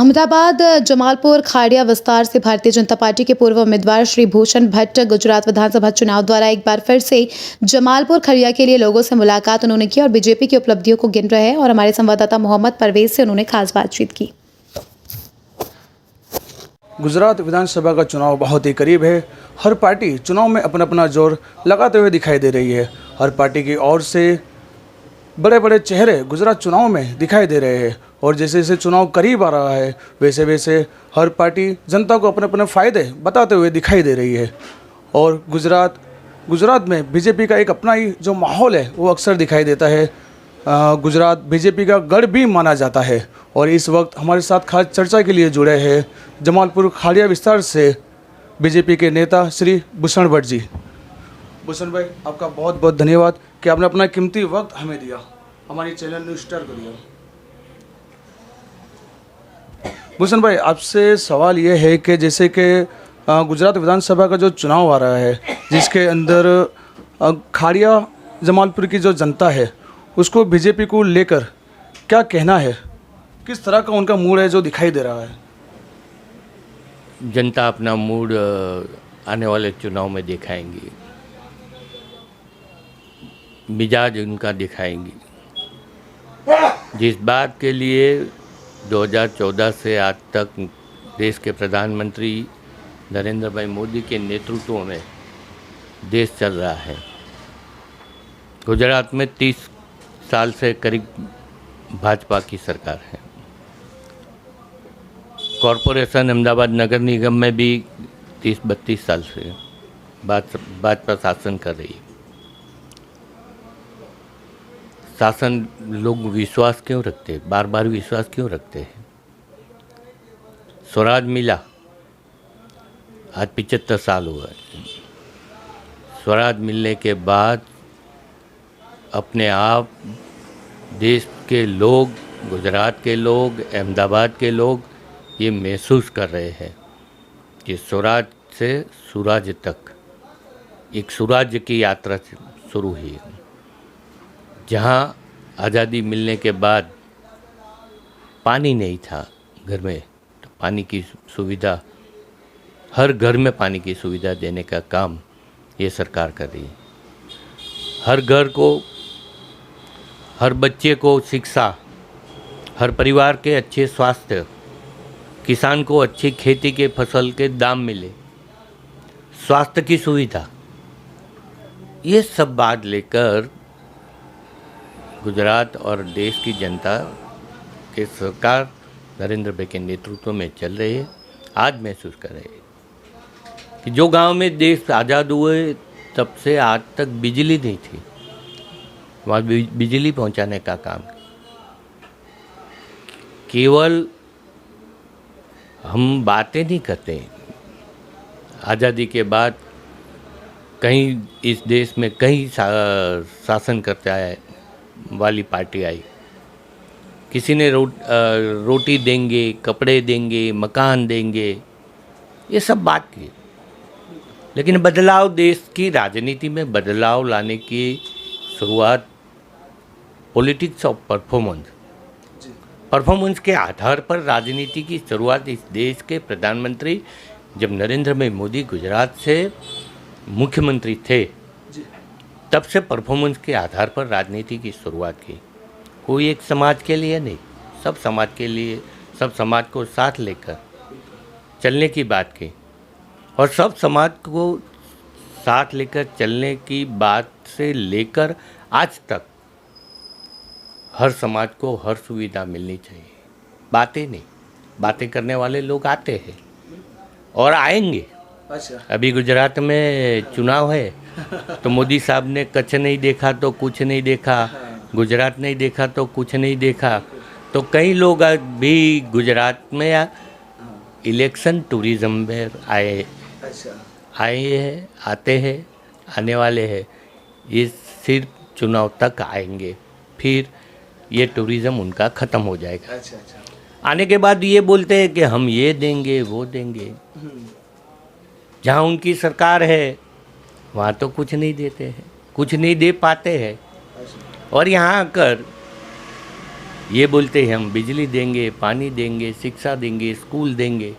अहमदाबाद जमालपुर खाड़िया विस्तार से भारतीय जनता पार्टी के पूर्व उम्मीदवार श्री भूषण भट्ट गुजरात विधानसभा चुनाव द्वारा एक बार फिर से जमालपुर खड़िया के लिए लोगों से मुलाकात उन्होंने की और बीजेपी की उपलब्धियों को गिन रहे हैं। और हमारे संवाददाता मोहम्मद परवेज से उन्होंने खास बातचीत की। गुजरात विधानसभा का चुनाव बहुत ही करीब है। हर पार्टी चुनाव में अपना अपना जोर लगाते हुए दिखाई दे रही है। हर पार्टी की ओर से बड़े बड़े चेहरे गुजरात चुनाव में दिखाई दे रहे हैं और जैसे जैसे चुनाव करीब आ रहा है वैसे वैसे हर पार्टी जनता को अपने अपने फ़ायदे बताते हुए दिखाई दे रही है। और गुजरात में बीजेपी का एक अपना ही जो माहौल है वो अक्सर दिखाई देता है। गुजरात बीजेपी का गढ़ भी माना जाता है। और इस वक्त हमारे साथ खास चर्चा के लिए जुड़े हैं जमालपुर खाड़िया विस्तार से बीजेपी के नेता श्री भूषण भट्ट जी। भूषण भाई, आपका बहुत बहुत धन्यवाद कि आपने अपना कीमती वक्त हमें दिया, हमारी चैनल न्यूज़ स्टार को दिया। भूषण भाई, आपसे सवाल ये है कि जैसे कि गुजरात विधानसभा का जो चुनाव आ रहा है जिसके अंदर खाड़िया जमालपुर की जो जनता है उसको बीजेपी को लेकर क्या कहना है, किस तरह का उनका मूड है जो दिखाई दे रहा है? जनता अपना मूड आने वाले चुनाव में दिखाएंगी, मिजाज उनका दिखाएंगी। जिस बात के लिए 2014 से आज तक देश के प्रधानमंत्री नरेंद्र भाई मोदी के नेतृत्व में देश चल रहा है। गुजरात में 30 साल से करीब भाजपा की सरकार है। कॉरपोरेशन अहमदाबाद नगर निगम में भी 30-32 साल से भाजपा शासन कर रही है। शासन लोग विश्वास क्यों रखते हैं, बार बार विश्वास क्यों रखते हैं? स्वराज मिला, आज 75 साल हुआ है। स्वराज मिलने के बाद अपने आप देश के लोग, गुजरात के लोग, अहमदाबाद के लोग ये महसूस कर रहे हैं कि स्वराज से सुराज तक एक सुराज्य की यात्रा शुरू हुई। जहाँ आज़ादी मिलने के बाद पानी नहीं था घर में, तो पानी की सुविधा, हर घर में पानी की सुविधा देने का काम ये सरकार कर रही है। हर घर को, हर बच्चे को शिक्षा, हर परिवार के अच्छे स्वास्थ्य, किसान को अच्छी खेती के फसल के दाम मिले, स्वास्थ्य की सुविधा, ये सब बात लेकर गुजरात और देश की जनता के सरकार नरेंद्र भाई के नेतृत्व में चल रही है। आज महसूस कर रहे हैं कि जो गांव में देश आज़ाद हुए तब से आज तक बिजली नहीं थी, वहाँ बिजली पहुंचाने का काम। केवल हम बातें नहीं करते। आज़ादी के बाद कहीं इस देश में कहीं शासन करता है वाली पार्टी आई, किसी ने रोटी देंगे, कपड़े देंगे, मकान देंगे, ये सब बात की। लेकिन बदलाव, देश की राजनीति में बदलाव लाने की शुरुआत पॉलिटिक्स ऑफ परफॉर्मेंस के आधार पर राजनीति की शुरुआत इस देश के प्रधानमंत्री जब नरेंद्र भाई मोदी गुजरात से मुख्यमंत्री थे तब से परफॉर्मेंस के आधार पर राजनीति की शुरुआत की। कोई एक समाज के लिए नहीं, सब समाज के लिए, सब समाज को साथ लेकर चलने की बात की। और सब समाज को साथ लेकर चलने की बात से लेकर आज तक हर समाज को हर सुविधा मिलनी चाहिए। बातें नहीं, बातें करने वाले लोग आते हैं और आएंगे। अच्छा, अभी गुजरात में चुनाव है तो मोदी साहब ने कच्छ नहीं देखा तो कुछ नहीं देखा, गुजरात नहीं देखा तो कुछ नहीं देखा। तो कई लोग भी गुजरात में इलेक्शन टूरिज्म में आए हैं, आते हैं, आने वाले हैं। ये सिर्फ चुनाव तक आएंगे, फिर ये टूरिज्म उनका ख़त्म हो जाएगा। आने के बाद ये बोलते हैं कि हम ये देंगे, वो देंगे। जहाँ उनकी सरकार है वहाँ तो कुछ नहीं देते हैं, कुछ नहीं दे पाते हैं। और यहाँ आकर ये बोलते हैं हम बिजली देंगे, पानी देंगे, शिक्षा देंगे, स्कूल देंगे।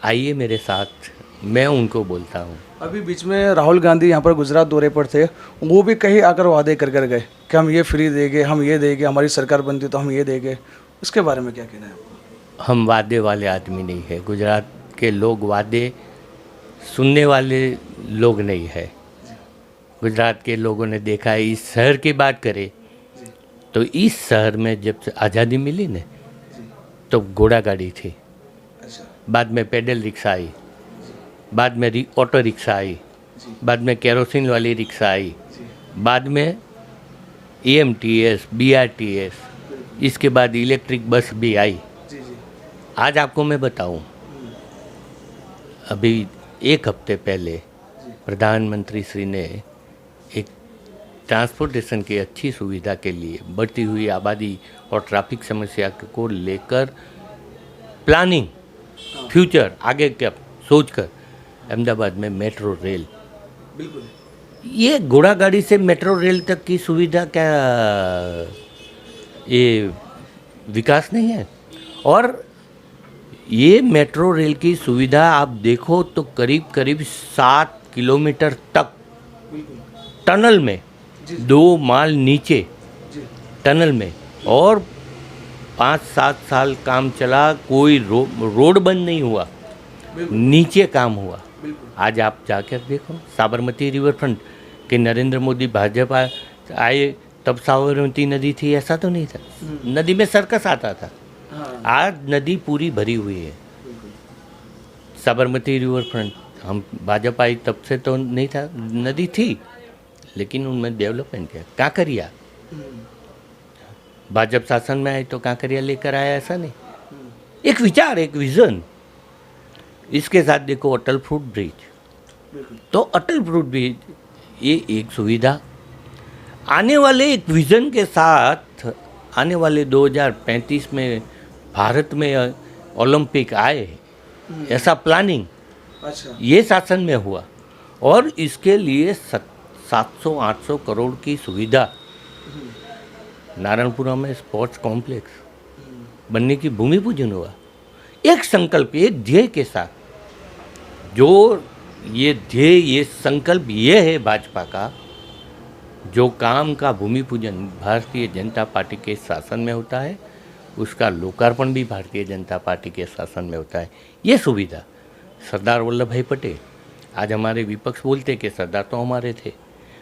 आइए मेरे साथ, मैं उनको बोलता हूँ। अभी बीच में राहुल गांधी यहाँ पर गुजरात दौरे पर थे, वो भी कहीं आकर वादे कर कर गए कि हम ये फ्री देंगे, हम ये देंगे, हमारी सरकार बनती तो हम ये देंगे। उसके बारे में क्या कहना है आपको? हम वादे वाले आदमी नहीं है। गुजरात के लोग वादे सुनने वाले लोग नहीं है। गुजरात के लोगों ने देखा है। इस शहर की बात करें तो इस शहर में जब से आज़ादी मिली ने तो घोड़ा गाड़ी थी, बाद में पैडल रिक्शा आई, बाद में ऑटो रिक्शा आई, बाद में केरोसिन वाली रिक्शा आई, बाद में EMTS, BRTS, इसके बाद इलेक्ट्रिक बस भी आई। आज आपको मैं बताऊं, अभी एक हफ्ते पहले प्रधानमंत्री श्री ने एक ट्रांसपोर्टेशन की अच्छी सुविधा के लिए बढ़ती हुई आबादी और ट्रैफिक समस्या को लेकर प्लानिंग, फ्यूचर आगे क्या सोचकर अहमदाबाद में मेट्रो रेल, बिल्कुल ये घोड़ा गाड़ी से मेट्रो रेल तक की सुविधा क्या ये विकास नहीं है? और ये मेट्रो रेल की सुविधा आप देखो तो करीब करीब 7 किलोमीटर तक टनल में, 2 माल नीचे टनल में, और 5-7 साल काम चला, कोई रोड बंद नहीं हुआ, नीचे काम हुआ। आज आप जाकर देखो साबरमती रिवर फ्रंट कि नरेंद्र मोदी भाजपा आए तब साबरमती नदी थी, ऐसा तो नहीं था। नदी में सर्कस आता था। आज नदी पूरी भरी हुई है। साबरमती रिवर फ्रंट हम भाजपा आई तब से तो नहीं था, नदी थी लेकिन उनमें डेवलपमेंट किया। कांकरिया भाजपा शासन में आए तो कांकरिया लेकर आया, ऐसा नहीं। एक विचार, एक विजन। इसके साथ देखो अटल फ्रूट ब्रिज, तो अटल फ्रूट ब्रिज ये एक सुविधा। आने वाले एक विजन के साथ आने वाले 2035 में भारत में ओलंपिक आए, ऐसा प्लानिंग ये शासन में हुआ, और इसके लिए 700-800 करोड़ की सुविधा। नारायणपुरा में स्पोर्ट्स कॉम्प्लेक्स बनने की भूमि पूजन हुआ। एक संकल्प, एक ध्येय के साथ। जो ये ध्येय, ये संकल्प ये है भाजपा का, जो काम का भूमि पूजन भारतीय जनता पार्टी के शासन में होता है, उसका लोकार्पण भी भारतीय जनता पार्टी के शासन में होता है। ये सुविधा सरदार वल्लभ भाई पटेल, आज हमारे विपक्ष बोलते कि सरदार तो हमारे थे।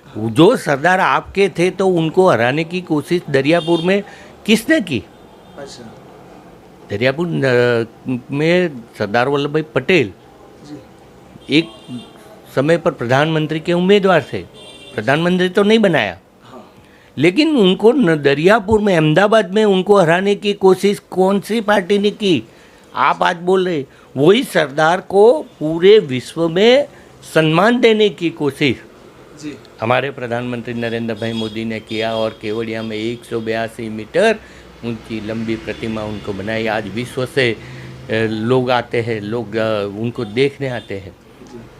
जो सरदार आपके थे तो उनको हराने की कोशिश दरियापुर में किसने की? दरियापुर में सरदार वल्लभ भाई पटेल एक समय पर प्रधानमंत्री के उम्मीदवार थे। प्रधानमंत्री तो नहीं बनाया, लेकिन उनको दरियापुर में, अहमदाबाद में उनको हराने की कोशिश कौन सी पार्टी ने की? आप आज बोल रहे, वही सरदार को पूरे विश्व में सम्मान देने की कोशिश हमारे प्रधानमंत्री नरेंद्र भाई मोदी ने किया, और केवड़िया में 182 मीटर ऊंची लंबी प्रतिमा उनको बनाई। आज विश्व से लोग आते हैं, लोग उनको देखने आते हैं।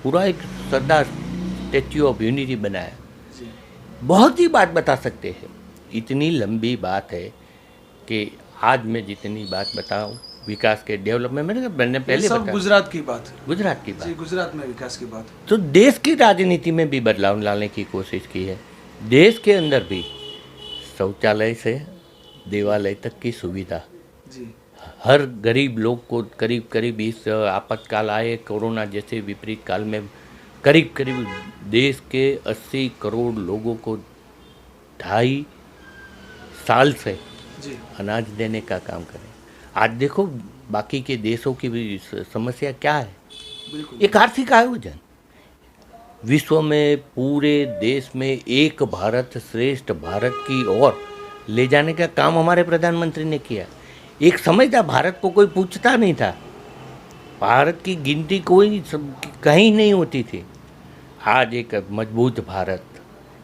पूरा एक सरदार स्टैच्यू ऑफ यूनिटी बनाया। बहुत ही बात बता सकते हैं, इतनी लंबी बात है कि आज मैं जितनी बात बताऊं विकास के डेवलपमेंट, मैंने पहले सब गुजरात की बात, गुजरात में विकास की बात। तो देश की राजनीति में भी बदलाव लाने की कोशिश की है। देश के अंदर भी शौचालय से देवालय तक की सुविधा, हर गरीब लोग को करीब करीब इस आपातकाल आए कोरोना जैसे विपरीत काल में करीब करीब देश के 80 करोड़ लोगों को 2.5 साल से अनाज देने का काम करें। आज देखो बाकी के देशों की भी समस्या क्या है? एक आर्थिक आयोजन, विश्व में पूरे देश में एक भारत श्रेष्ठ भारत की ओर ले जाने का काम हमारे प्रधानमंत्री ने किया। एक समय था भारत को कोई पूछता नहीं था, भारत की गिनती कोई कहीं नहीं होती थी। आज एक मजबूत भारत,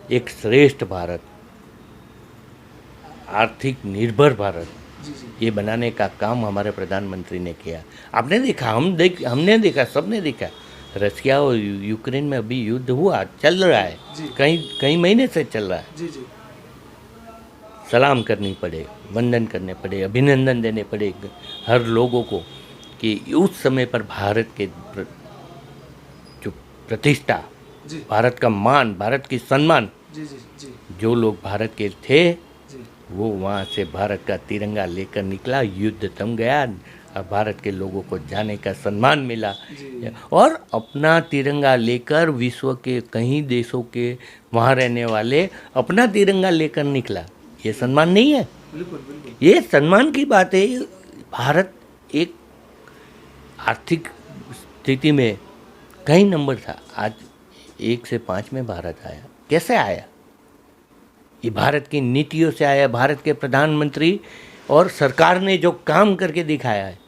एक श्रेष्ठ भारत, आर्थिक निर्भर भारत, ये बनाने का काम हमारे प्रधानमंत्री ने किया। आपने देखा, हमने देखा, सबने देखा, रशिया और यूक्रेन में अभी युद्ध हुआ, चल रहा है, कई महीने से चल रहा है। सलाम करनी पड़े, वंदन करने पड़े, अभिनंदन देने पड़े हर लोगों को कि उस समय पर भारत के जो प्रतिष्ठा, जी भारत का मान, भारत की सम्मान, जी जी जी जो लोग भारत के थे जी वो वहाँ से भारत का तिरंगा लेकर निकला, युद्ध थम गया और भारत के लोगों को जाने का सम्मान मिला जी और अपना तिरंगा लेकर विश्व के कई देशों के वहाँ रहने वाले अपना तिरंगा लेकर निकला। ये सम्मान नहीं है, बिल्कुल बिल्कुल ये सम्मान की बात है। भारत एक आर्थिक स्थिति में कई नंबर था, आज 1 से 5 में भारत आया। कैसे आया? ये भारत की नीतियों से आया, भारत के प्रधानमंत्री और सरकार ने जो काम करके दिखाया है।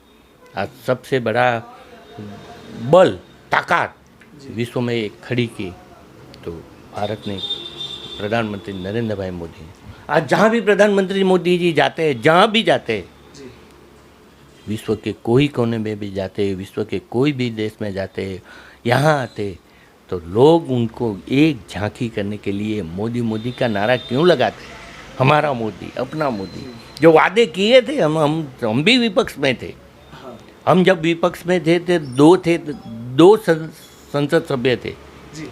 आज सबसे बड़ा बल, ताकत विश्व में एक खड़ी की तो भारत ने, प्रधानमंत्री नरेंद्र भाई मोदी ने। आज जहाँ भी प्रधानमंत्री मोदी जी जाते हैं, जहाँ भी जाते हैं, जी विश्व के कोई कोने में भी जाते हैं, विश्व के कोई भी देश में जाते हैं, यहाँ आते तो लोग उनको एक झांकी करने के लिए मोदी मोदी का नारा क्यों लगाते हैं? हमारा मोदी, अपना मोदी। जो वादे किए थे, हम भी विपक्ष में थे। हाँ हम जब विपक्ष में थे दो संसद सभ्य थे। जी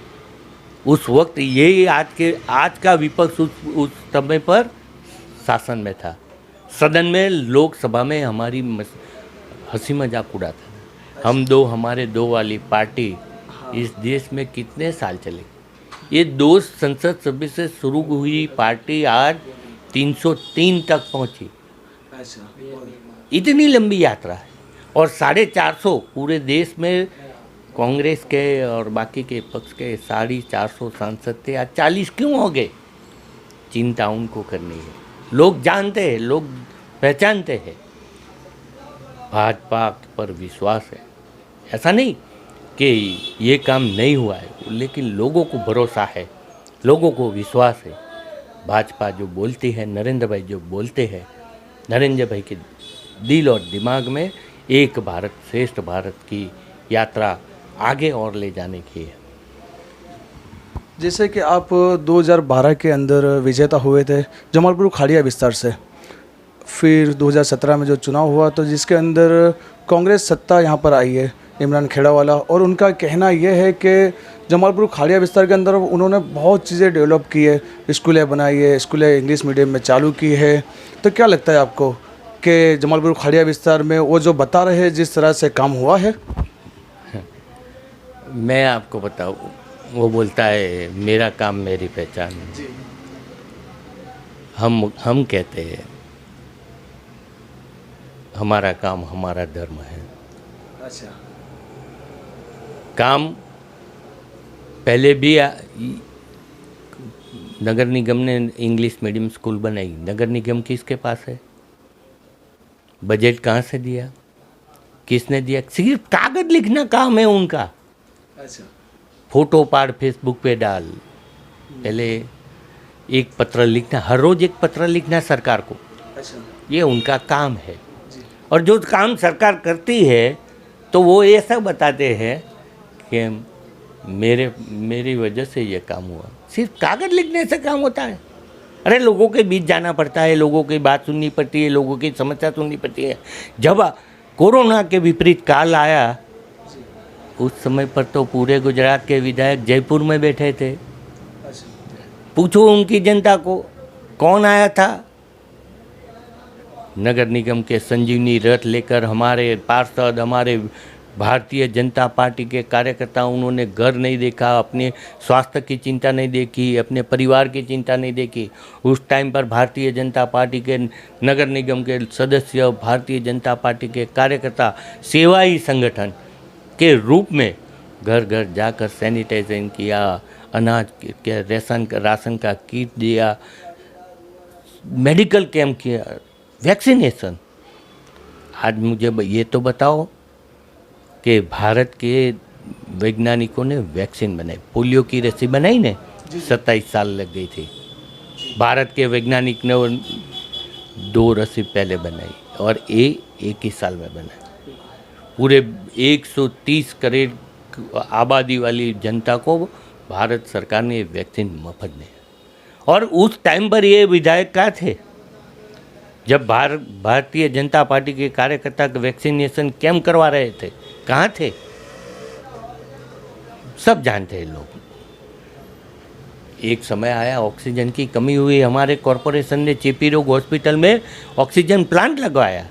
उस वक्त ये आज का विपक्ष उस समय पर शासन में था। सदन में, लोकसभा में हमारी हंसी मजाक उड़ाता था। हमारे दो वाली पार्टी इस देश में कितने साल चले? ये 2 संसद सभ्य से शुरू हुई पार्टी आज 303 तक पहुंची। अच्छा इतनी लंबी यात्रा है और 450 पूरे देश में कांग्रेस के और बाकी के पक्ष के 450 सांसद थे, आज 40 क्यों हो गए? चिंता उनको करनी है। लोग जानते हैं, लोग पहचानते हैं, भाजपा पर विश्वास है। ऐसा नहीं कि ये काम नहीं हुआ है, लेकिन लोगों को भरोसा है, लोगों को विश्वास है। भाजपा जो बोलती है, नरेंद्र भाई जो बोलते हैं, नरेंद्र भाई के दिल और दिमाग में एक भारत श्रेष्ठ भारत की यात्रा आगे और ले जाने की है। जैसे कि आप 2012 के अंदर विजेता हुए थे जमालपुर खाड़िया विस्तार से, फिर 2017 में जो चुनाव हुआ तो जिसके अंदर कांग्रेस सत्ता यहाँ पर आई है, इमरान खेड़ा वाला, और उनका कहना यह है कि जमालपुर खाड़िया विस्तार के अंदर उन्होंने बहुत चीज़ें डेवलप की है, स्कूलें बनाई है, स्कूलें इंग्लिश मीडियम में चालू की है। तो क्या लगता है आपको कि जमालपुर खाड़िया विस्तार में वो जो बता रहे हैं जिस तरह से काम हुआ है? मैं आपको बताऊं, वो बोलता है मेरा काम मेरी पहचान। जी हम कहते हैं हमारा काम हमारा धर्म है। अच्छा काम पहले भी नगर निगम ने इंग्लिश मीडियम स्कूल बनाई। नगर निगम किसके पास है? बजट कहाँ से दिया? किसने दिया? सिर्फ कागज लिखना काम है उनका। अच्छा फोटो पाड़ फेसबुक पे डाल। पहले एक पत्र लिखना, हर रोज एक पत्र लिखना सरकार को, अच्छा ये उनका काम है। जी और जो काम सरकार करती है तो वो ऐसा बताते हैं कि मेरी वजह से ये काम हुआ। सिर्फ कागज लिखने से काम होता है? अरे लोगों के बीच जाना पड़ता है, लोगों की बात सुननी पड़ती है, लोगों की समस्या सुननी पड़ती है। जब कोरोना के विपरीत काल आया उस समय पर तो पूरे गुजरात के विधायक जयपुर में बैठे थे। अच्छा पूछो उनकी जनता को कौन आया था? नगर निगम के संजीवनी रथ लेकर हमारे पार्षद, हमारे भारतीय जनता पार्टी के कार्यकर्ता, उन्होंने घर नहीं देखा, अपने स्वास्थ्य की चिंता नहीं देखी, अपने परिवार की चिंता नहीं देखी। उस टाइम पर भारतीय जनता पार्टी के नगर निगम के सदस्य, भारतीय जनता पार्टी के कार्यकर्ता सेवाई संगठन के रूप में घर घर जाकर सैनिटाइजेशन किया, अनाज के राशन का किट दिया, मेडिकल कैंप किया, वैक्सीनेशन। आज मुझे ये तो बताओ कि भारत के वैज्ञानिकों ने वैक्सीन बनाई, पोलियो की रस्सी बनाई ने 27 साल लग गई थी। भारत के वैज्ञानिक ने 2 रस्सी पहले बनाई और एक ही साल में बनाई। पूरे 130 करोड़ आबादी वाली जनता को भारत सरकार ने वैक्सीन मुफ्त दी। और उस टाइम पर ये विधायक क्या थे? जब भारतीय जनता पार्टी के कार्यकर्ता वैक्सीनेशन कैंप करवा रहे थे, कहाँ थे? सब जानते हैं लोग। एक समय आया, ऑक्सीजन की कमी हुई, हमारे कॉरपोरेशन ने चेपी रोग हॉस्पिटल में ऑक्सीजन प्लांट लगवाया।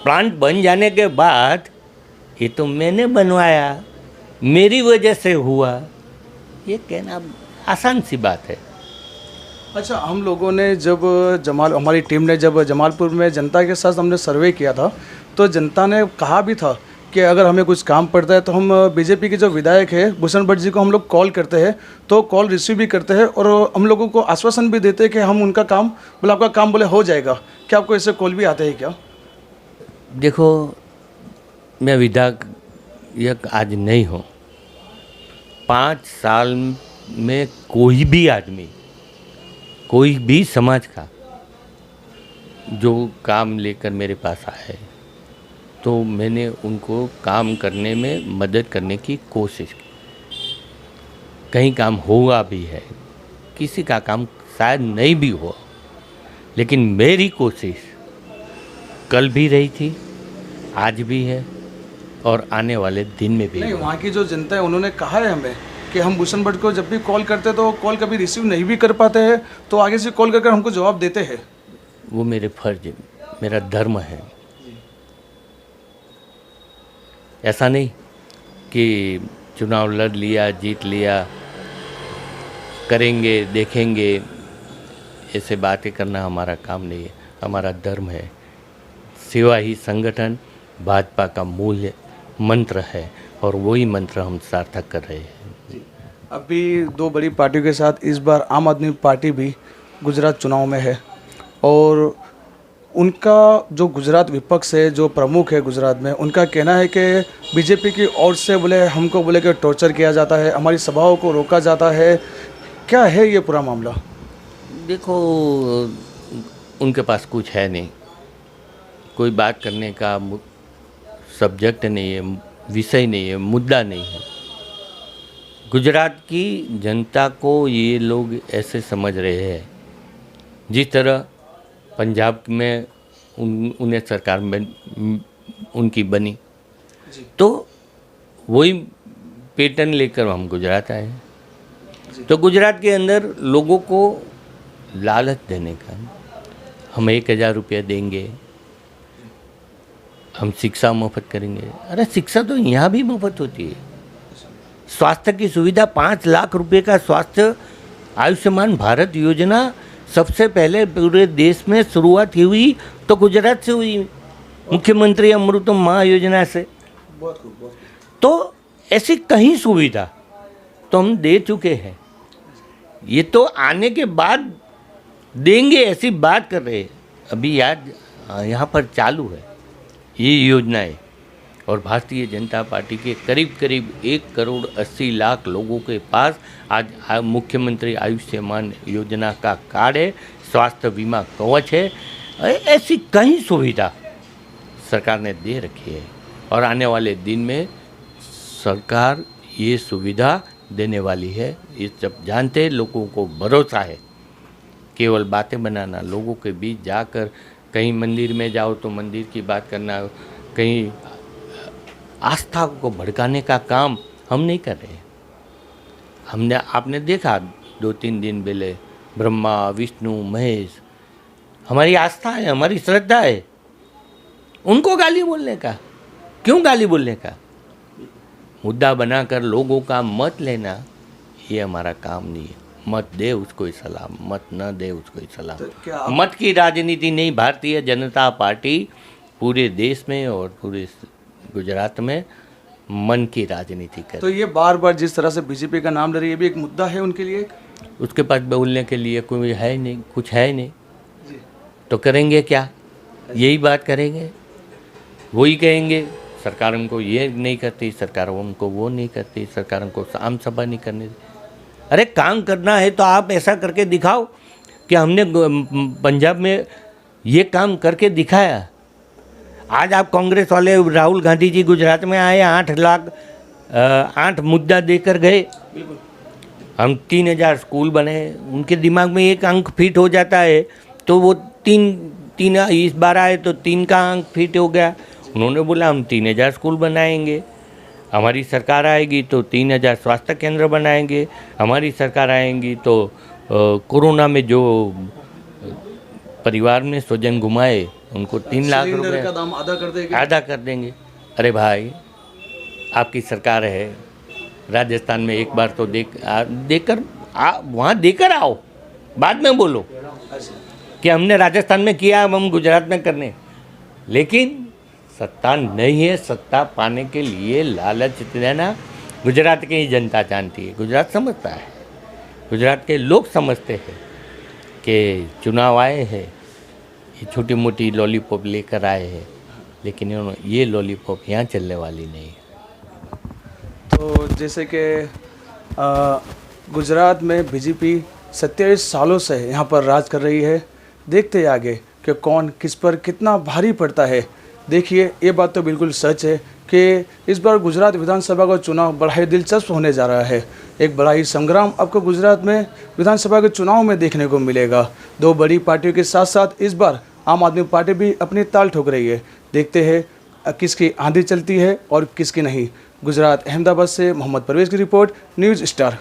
प्लांट बन जाने के बाद ये तो मैंने बनवाया, मेरी वजह से हुआ, ये कहना आसान सी बात है। अच्छा, हम लोगों ने जब हमारी टीम ने जब जमालपुर में जनता के साथ हमने सर्वे किया था, तो जनता ने कहा भी था कि अगर हमें कुछ काम पड़ता है तो हम बीजेपी के जो विधायक है भूषण भट्ट जी को हम लोग कॉल करते हैं, तो कॉल रिसीव भी करते हैं और हम लोगों को आश्वासन भी देते हैं कि हम उनका काम बोले आपका काम बोले हो जाएगा। क्या आपको ऐसे कॉल भी आते हैं क्या? देखो, मैं विधायक आज नहीं हूँ। 5 साल में कोई भी आदमी, कोई भी समाज का जो काम लेकर मेरे पास आए, तो मैंने उनको काम करने में मदद करने की कोशिश की। कहीं काम हुआ भी है, किसी का काम शायद नहीं भी हुआ, लेकिन मेरी कोशिश कल भी रही थी, आज भी है और आने वाले दिन में भी। नहीं, वहाँ की जो जनता है उन्होंने कहा है हमें कि हम भूषण भट्ट को जब भी कॉल करते हैं तो कॉल कभी रिसीव नहीं भी कर पाते हैं, तो आगे से कॉल करके हमको जवाब देते हैं। वो मेरे फर्ज है, मेरा धर्म है। ऐसा नहीं कि चुनाव लड़ लिया, जीत लिया, करेंगे देखेंगे, ऐसे बातें करना हमारा काम नहीं है। हमारा धर्म है, सेवा ही संगठन भाजपा का मूल्य मंत्र है और वही मंत्र हम सार्थक कर रहे हैं। अभी 2 बड़ी पार्टियों के साथ इस बार आम आदमी पार्टी भी गुजरात चुनाव में है और उनका जो गुजरात विपक्ष है, जो प्रमुख है गुजरात में, उनका कहना है कि बीजेपी की ओर से बोले हमको बोले कि टॉर्चर किया जाता है, हमारी सभाओं को रोका जाता है। क्या है ये पूरा मामला? देखो, उनके पास कुछ है नहीं, कोई बात करने का सब्जेक्ट नहीं है, विषय नहीं है, मुद्दा नहीं है। गुजरात की जनता को ये लोग ऐसे समझ रहे हैं जिस तरह पंजाब में उन्हें सरकार में उनकी बनी, तो वही पैटर्न लेकर हम गुजरात आए हैं। तो गुजरात के अंदर लोगों को लालच देने का, हम 1000 रुपया देंगे, हम शिक्षा मुफ्त करेंगे। अरे शिक्षा तो यहाँ भी मुफ्त होती है। स्वास्थ्य की सुविधा 5 लाख रुपए का स्वास्थ्य आयुष्मान भारत योजना सबसे पहले पूरे देश में शुरुआत हुई तो गुजरात से हुई, मुख्यमंत्री अमृतम महायोजना से। तो ऐसी कई सुविधा तो हम दे चुके हैं, ये तो आने के बाद देंगे ऐसी बात कर रहे हैं। अभी याद यहाँ पर चालू है ये योजनाएं और भारतीय जनता पार्टी के करीब करीब 1,80,00,000 लोगों के पास आज मुख्यमंत्री आयुष्मान योजना का कार्ड है, स्वास्थ्य बीमा कवच है। ऐसी कई सुविधा सरकार ने दे रखी है और आने वाले दिन में सरकार ये सुविधा देने वाली है। ये सब जानते हैं, लोगों को भरोसा है। केवल बातें बनाना, लोगों के बीच जाकर कहीं मंदिर में जाओ तो मंदिर की बात करना, कहीं आस्था को भड़काने का काम हम नहीं कर रहे। हमने आपने देखा 2-3 दिन पहले ब्रह्मा विष्णु महेश, हमारी आस्था है, हमारी श्रद्धा है, उनको गाली बोलने का, क्यों गाली बोलने का? मुद्दा बनाकर लोगों का मत लेना, ये हमारा काम नहीं है। मत दे उसको ही सलाम, मत न दे उसको ही सलाम। तो मत की राजनीति नहीं, भारतीय जनता पार्टी पूरे देश में और पूरे गुजरात में मन की राजनीति कर। तो ये बार बार जिस तरह से बीजेपी का नाम ले रही है, ये भी एक मुद्दा है उनके लिए। उसके पास बोलने के लिए कोई है नहीं, कुछ है नहीं, तो करेंगे क्या? यही बात करेंगे, वही कहेंगे सरकार हमको ये नहीं करती, सरकार हमको वो नहीं करती, सरकार हमको आम सभा नहीं करने। अरे काम करना है तो आप ऐसा करके दिखाओ कि हमने पंजाब में ये काम करके दिखाया। आज आप कांग्रेस वाले राहुल गांधी जी गुजरात में आए, 8 मुद्दा देकर गए। हम 3000 स्कूल बने, उनके दिमाग में एक अंक फिट हो जाता है तो वो 3 तीन इस बार आए तो 3 का अंक फिट हो गया। उन्होंने बोला हम 3000 स्कूल बनाएंगे, हमारी सरकार आएगी तो 3000 स्वास्थ्य केंद्र बनाएंगे, हमारी सरकार आएंगी तो कोरोना में जो परिवार में स्वजन घुमाए उनको 3 लाख रुपए का दाम आधा कर देंगे। अरे भाई, आपकी सरकार है, राजस्थान में एक बार तो वहाँ देकर आओ, बाद में बोलो कि हमने राजस्थान में किया, अब हम गुजरात में करने। लेकिन सत्ता नहीं है, सत्ता पाने के लिए लालच देना गुजरात की ही जनता जानती है, गुजरात समझता है, गुजरात के लोग समझते हैं कि चुनाव आए हैं, ये छोटी मोटी लॉलीपॉप लेकर आए हैं, लेकिन ये लॉलीपॉप यहाँ चलने वाली नहीं है। तो जैसे कि गुजरात में बीजेपी 27 सालों से यहाँ पर राज कर रही है, देखते हैं आगे कि कौन किस पर कितना भारी पड़ता है। देखिए, ये बात तो बिल्कुल सच है कि इस बार गुजरात विधानसभा का चुनाव बड़ा ही दिलचस्प होने जा रहा है। एक बड़ा ही संग्राम आपको गुजरात में विधानसभा के चुनाव में देखने को मिलेगा। 2 बड़ी पार्टियों के साथ साथ इस बार आम आदमी पार्टी भी अपनी ताल ठोक रही है। देखते हैं किसकी आंधी चलती है और किसकी नहीं। गुजरात अहमदाबाद से मोहम्मद परवेज़ की रिपोर्ट, न्यूज़ स्टार।